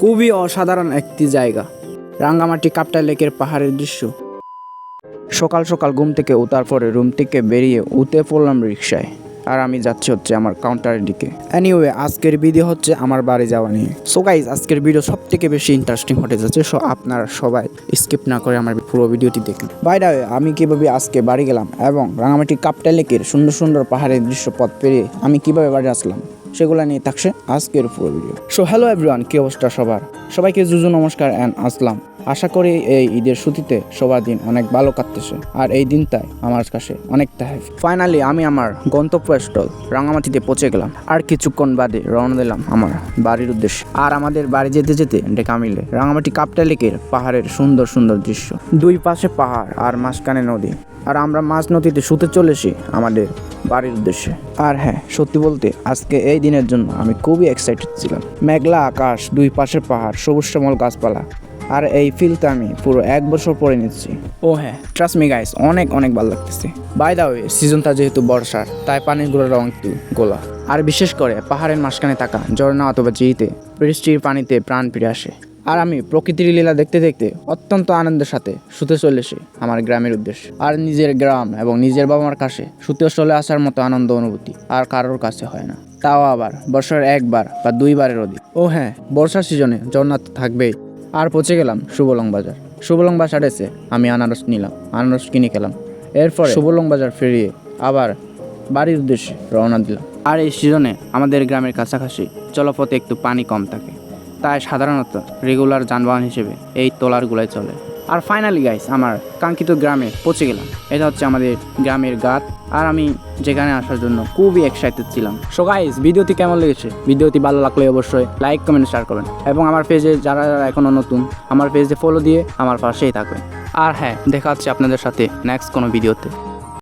খুবই অসাধারণ একটি জায়গা, রাঙ্গামাটি কাপ্তাই লেকের পাহাড়ের দৃশ্য। সকাল সকাল ঘুম থেকে ওঠার পরে রুম থেকে বেরিয়ে উঠে পড়লাম রিক্সায়, আর আমি যাচ্ছি হচ্ছে আমার কাউন্টারের দিকে। এনিওয়ে, আজকের ভিডিও হচ্ছে আমার বাড়ি যাওয়া নিয়ে। সো গাইজ, আজকের ভিডিও সব থেকে বেশি ইন্টারেস্টিং হতে যাচ্ছে। সো আপনারা সবাই স্কিপ না করে আমার পুরো ভিডিওটি দেখুন। বাই দ্য ওয়ে, আমি কীভাবে আজকে বাড়ি গেলাম এবং রাঙ্গামাটি কাপ্তাই লেকের সুন্দর সুন্দর পাহাড়ের দৃশ্যপথ পেরিয়ে আমি কীভাবে বাড়ি আসলাম সেগুলো নিয়ে থাকছে আজকের পুরো ভিডিও। সো হ্যালো এভরিওয়ান, কী অবস্থা সবার? সবাইকে জুজু নমস্কার অ্যান্ড আসলাম। আশা করি এই ঈদের ছুটিতে সবার দিন অনেক ভালো কাটতেছে, আর এই দিনটাই আমার কাছে অনেকটা হ্যাপি। ফাইনালি আমি আমার গন্তব্যস্থল রাঙ্গামাটিতে পৌঁছে গেলাম, আর কিছুক্ষণ বাদে রওনা দিলাম আমার বাড়ির উদ্দেশ্যে। আর আমাদের বাড়ি যেতে যেতে ডেকা মিলে রাঙ্গামাটি কাপ্তাই লেকের পাহাড়ের সুন্দর সুন্দর দৃশ্য, দুই পাশে পাহাড় আর মাঝখানে নদী, আর আমরা মাঝ নদীতে শুতে চলেছি আমাদের বাড়ির উদ্দেশ্যে। আর হ্যাঁ, সত্যি বলতে আজকে এই দিনের জন্য আমি খুবই এক্সাইটেড ছিলাম। মেঘলা আকাশ, দুই পাশে পাহাড়, সবুজ শ্যামল গাছপালা, আর এই ফিলটা আমি পুরো 1 বছর পরে নিচ্ছি। ও হ্যাঁ, ট্রাস্ট মি গাইস, অনেক অনেক ভালো লাগতেছে। বাই দ্য ওয়ে, সিজনটা যেহেতু বর্ষার, তাই পানিগুলোর রং একটু গোলা। আর বিশেষ করে পাহাড়ের মাঝখানে থাকা ঝর্ণা অথবা ঝিরিতে বৃষ্টির পানিতে প্রাণ ফিরে আসে। আর আমি প্রকৃতির লীলা দেখতে দেখতে অত্যন্ত আনন্দের সাথে শুতে চলেছি আমার গ্রামের উদ্দেশ্যে। আর নিজের গ্রাম এবং নিজের বাবা মার কাছে শুতে চলে আসার মতো আনন্দ অনুভূতি আর কারোর কাছে হয় না, তাও আবার বছরের 1 বার বা 2 বারের অধিক। ও হ্যাঁ, বর্ষার সিজনে ঝর্ণা তো থাকবেই। আর পৌঁছে গেলাম সুবলং বাজার। সুবলং বাজার এসে আমি আনারস নিলাম, আনারস কিনে খেলাম। এরপর সুবলং বাজার ফিরিয়ে আবার বাড়ির উদ্দেশ্যে রওনা দিলাম। আর এই সিজনে আমাদের গ্রামের কাছাকাছি জলপথে একটু পানি কম থাকে, তাই সাধারণত রেগুলার যানবাহন হিসেবে এই ট্রলারগুলাই চলে। আর ফাইনালি গাইস, আমার কাঙ্ক্ষিত গ্রামে পৌঁছে গেলাম। এটা হচ্ছে আমাদের গ্রামের ঘাট, আর আমি যেখানে আসার জন্য খুবই এক্সাইটেড ছিলাম। সো গাইস, ভিডিওটি কেমন লেগেছে? ভিডিওটি ভালো লাগলে অবশ্যই লাইক, কমেন্ট, শেয়ার করবেন, এবং আমার পেজে যারা যারা এখনও নতুন, আমার পেজে ফলো দিয়ে আমার পাশেই থাকবেন। আর হ্যাঁ, দেখা হচ্ছে আপনাদের সাথে নেক্সট কোনো ভিডিওতে।